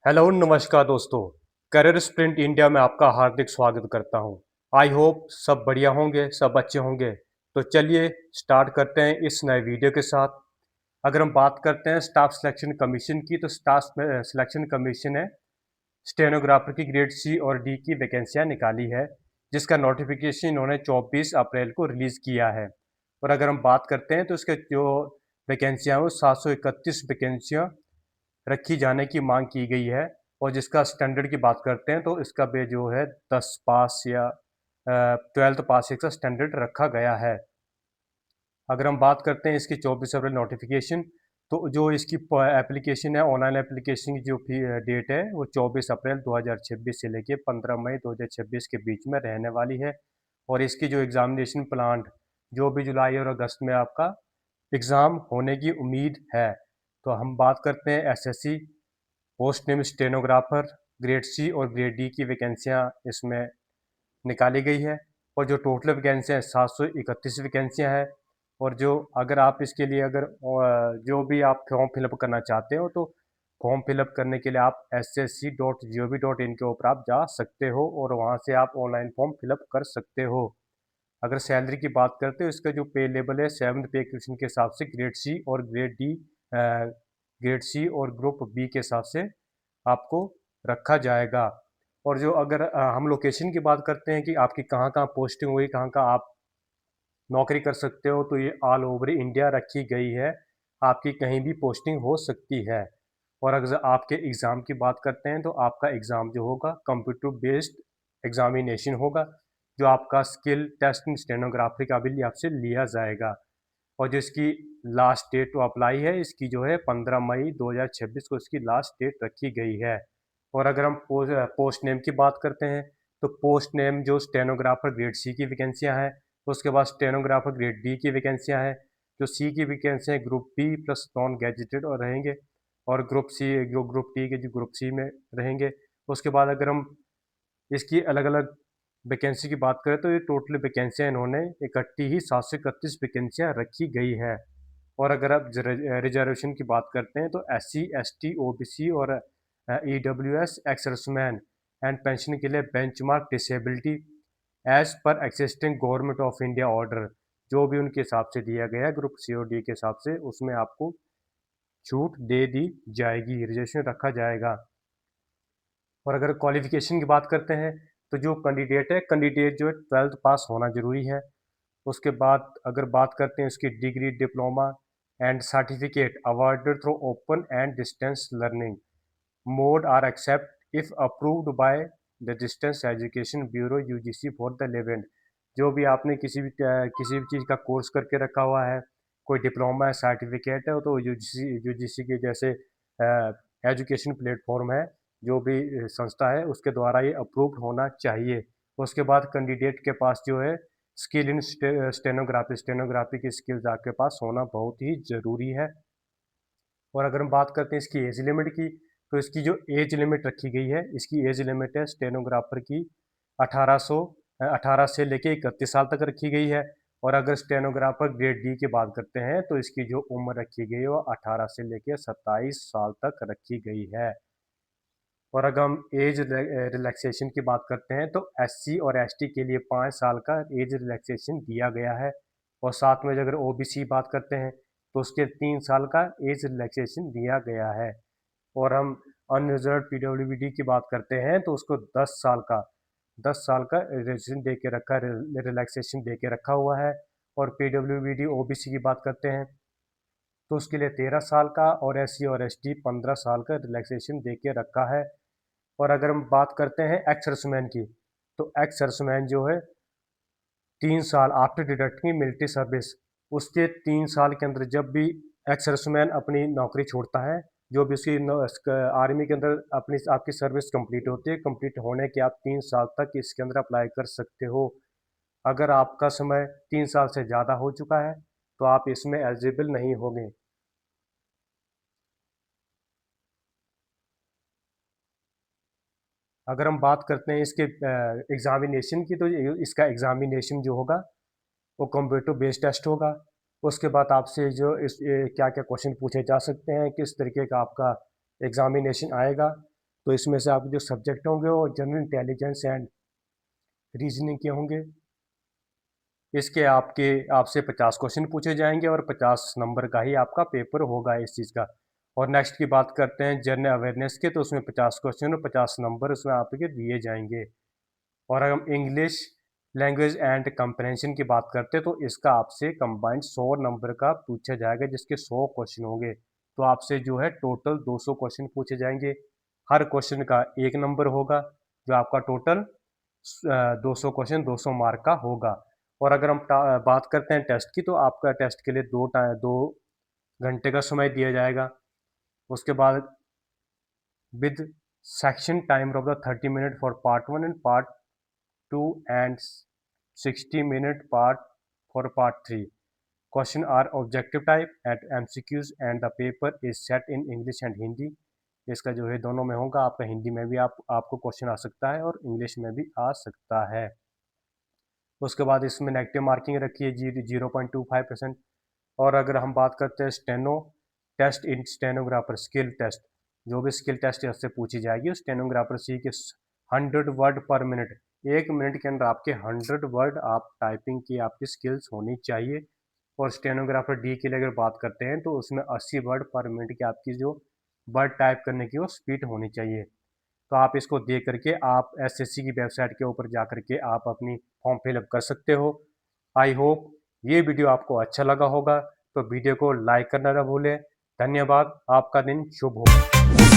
Hello नमस्कार दोस्तों। Career sprint India में आपका हार्दिक स्वागत करता हूं। आई होप सब बढ़िया होंगे, सब अच्छे होंगे। तो चलिए स्टार्ट करते हैं इस नए वीडियो के साथ। अगर हम बात करते हैं स्टाफ सिलेक्शन कमीशन की, तो स्टाफ सिलेक्शन कमीशन है स्टेनोग्राफर की ग्रेड सी और डी की वैकेंसियां निकाली है, जिसका नोटिफिकेशन इन्होंने 24 अप्रैल को रिलीज़ किया है। और अगर हम बात करते हैं तो इसके जो वैकेंसियाँ हैं वो 731 वैकेंसियाँ रखी जाने की मांग की गई है। और जिसका स्टैंडर्ड की बात करते हैं तो इसका बे जो है 10 पास या 12th पास का स्टैंडर्ड रखा गया है। अगर हम बात करते हैं इसकी 24 अप्रैल नोटिफिकेशन, तो जो इसकी एप्लीकेशन है, ऑनलाइन एप्लीकेशन की जो डेट है वो 24 अप्रैल 2026 से लेके 15 मई 2026 के बीच में रहने वाली है। और इसकी जो एग्जामिनेशन प्लान जो भी जुलाई और अगस्त में आपका एग्ज़ाम होने की उम्मीद है। तो हम बात करते हैं SSC post name stenographer grade C और ग्रेड डी की वैकेंसियाँ इसमें निकाली गई है। और जो टोटल वैकेंसियाँ हैं 731 वैकेंसियाँ हैं। और जो अगर आप इसके लिए अगर जो भी आप फॉर्म फिलअप करना चाहते हो तो फॉर्म फिलअप करने के लिए आप ssc.gov.in के ऊपर आप जा सकते हो और वहाँ से आप ऑनलाइन फॉर्म फिलअप कर सकते हो। अगर सैलरी की बात करते हो, इसका जो पे लेवल है 7th पे कमीशन के हिसाब से ग्रेड सी और ग्रेड डी, ग्रेड सी और ग्रुप बी के हिसाब से आपको रखा जाएगा। और जो अगर हम लोकेशन की बात करते हैं कि आपकी कहाँ कहाँ पोस्टिंग हुई, कहाँ कहाँ आप नौकरी कर सकते हो, तो ये ऑल ओवर इंडिया रखी गई है। आपकी कहीं भी पोस्टिंग हो सकती है। और अगर आपके एग्ज़ाम की बात करते हैं तो आपका एग्ज़ाम जो होगा कंप्यूटर बेस्ड एग्जामिनेशन होगा, जो आपका स्किल टेस्ट इन स्टेनोग्राफी का भी आपसे लिया जाएगा। और जो इसकी लास्ट डेट टू अप्लाई है, इसकी जो है 15 मई 2026 को इसकी लास्ट डेट रखी गई है। और अगर हम पोस्ट नेम की बात करते हैं, तो पोस्ट नेम जो स्टेनोग्राफर ग्रेड सी की वैकेंसियां हैं, तो उसके बाद स्टेनोग्राफर ग्रेड डी की वैकेंसियां हैं। जो सी की वैकेंसियाँ group B plus non gazetted और रहेंगे। और ग्रुप सी जो ग्रुप डी के जो ग्रुप सी में रहेंगे। उसके बाद अगर हम इसकी अलग अलग वैकेंसी की बात करें, तो ये टोटल वैकेंसियाँ इन्होंने इकट्ठी ही 731 वैकेंसियाँ रखी गई है। और अगर आप रिजर्वेशन की बात करते हैं, तो SC ST OBC और EWS ex serviceman and pension के लिए बेंचमार्क डिसेबिलिटी एज पर existing government of India order, जो भी उनके हिसाब से दिया गया है ग्रुप सी और डी के हिसाब से, उसमें आपको छूट दे दी जाएगी, रिजर्वेशन रखा जाएगा। और अगर क्वालिफिकेशन की बात करते हैं, तो जो कैंडिडेट है, कैंडिडेट जो है 12th पास होना ज़रूरी है। उसके बाद अगर बात करते हैं उसकी degree, diploma and certificate awarded through open and distance learning mode are accept if approved by the distance education bureau UGC for the 11। जो भी आपने किसी भी चीज़ का कोर्स करके रखा हुआ है, कोई डिप्लोमा है, सर्टिफिकेट है, तो यूजीसी के जैसे एजुकेशन प्लेटफॉर्म है, जो भी संस्था है उसके द्वारा ये अप्रूव्ड होना चाहिए। उसके बाद कैंडिडेट के पास जो है स्किल इन स्टेनोग्राफी की स्किल्स आपके पास होना बहुत ही ज़रूरी है। और अगर हम बात करते हैं इसकी एज लिमिट की, तो इसकी जो एज लिमिट रखी गई है, इसकी एज लिमिट है स्टेनोग्राफर की 18 से लेके 31 साल तक रखी गई है। और अगर स्टेनोग्राफर ग्रेड डी की बात करते हैं, तो इसकी जो उम्र रखी गई है वो 18 से लेके 27 साल तक रखी गई है। और अगर हम एज रिलैक्सेशन की बात करते हैं, तो SC और ST के लिए 5 साल का एज रिलैक्सेशन दिया गया है। और साथ में अगर OBC बात करते हैं, तो उसके 3 साल का एज रिलैक्सेशन दिया गया है। और हम अनरिजर्व PWD की बात करते हैं, तो उसको 10 साल का रिलैक्सेशन दे के रखा हुआ है। और PWD OBC की बात करते हैं, तो उसके लिए 13 साल का, और SC और ST 15 साल का रिलैक्सेशन दे के रखा है। और अगर हम बात करते हैं एक्स सर्विसमैन की, तो एक्स सर्विसमैन जो है 3 साल आफ्टर डिडक्टिंग मिलिट्री सर्विस, उसके 3 साल के अंदर जब भी एक्स सर्विसमैन अपनी नौकरी छोड़ता है, जो भी उसकी आर्मी के अंदर अपनी आपकी सर्विस कंप्लीट होती है, कंप्लीट होने के आप 3 साल तक इसके अंदर अप्लाई कर सकते हो। अगर आपका समय 3 साल से ज़्यादा हो चुका है, तो आप इसमें एलिजिबल नहीं होंगे। अगर हम बात करते हैं इसके एग्ज़ामिनेशन की, तो इसका एग्ज़ामिनेशन जो होगा वो कंप्यूटर बेस्ड टेस्ट होगा। उसके बाद आपसे जो इस क्या क्या क्वेश्चन पूछे जा सकते हैं, किस तरीके का आपका एग्ज़ामिनेशन आएगा। तो इसमें से आपके जो सब्जेक्ट होंगे वो जनरल इंटेलिजेंस एंड रीजनिंग के होंगे। इसके आपसे 50 क्वेश्चन पूछे जाएंगे और 50 नंबर का ही आपका पेपर होगा इस चीज़ का। और नेक्स्ट की बात करते हैं जनरल अवेयरनेस के, तो उसमें 50 क्वेश्चन और 50 नंबर उसमें आपके दिए जाएंगे। और अगर हम इंग्लिश लैंग्वेज एंड कंप्रहेंशन की बात करते हैं तो इसका आपसे कंबाइंड 100 नंबर का पूछा जाएगा, जिसके 100 क्वेश्चन होंगे। तो आपसे जो है टोटल 200 क्वेश्चन पूछे जाएंगे। हर क्वेश्चन का 1 नंबर होगा, जो आपका टोटल 200 क्वेश्चन 200 मार्क का होगा। और अगर हम बात करते हैं टेस्ट की, तो आपका टेस्ट के लिए 2 घंटे का समय दिया जाएगा। उसके बाद with section time of the 30 minute for part 1 and part 2 and 60 minute part for part 3. Question are objective type at MCQs and the paper is set in English and Hindi. इसका जो है दोनों में होगा, आपका हिंदी में भी आपको क्वेश्चन आ सकता है और इंग्लिश में भी आ सकता है। उसके बाद इसमें नेगेटिव मार्किंग रखी है 0.25%। और अगर हम बात करते हैं स्टेनो टेस्ट इन स्टेनोग्राफर स्किल टेस्ट, जो भी स्किल टेस्ट इससे पूछी जाएगी स्टेनोग्राफर सी के 100 वर्ड पर मिनट, 1 मिनट के अंदर आपके 100 वर्ड आप टाइपिंग की आपकी स्किल्स होनी चाहिए। और स्टेनोग्राफर डी के लिए अगर बात करते हैं तो उसमें 80 वर्ड पर मिनट की आपकी जो वर्ड टाइप करने की वो स्पीड होनी चाहिए। तो आप इसको देख करके आप एसएससी की वेबसाइट के ऊपर जा करके आप अपनी फॉर्म फिलअप कर सकते हो। आई होप ये वीडियो आपको अच्छा लगा होगा, तो वीडियो को लाइक करना ना भूलें। धन्यवाद, आपका दिन शुभ हो।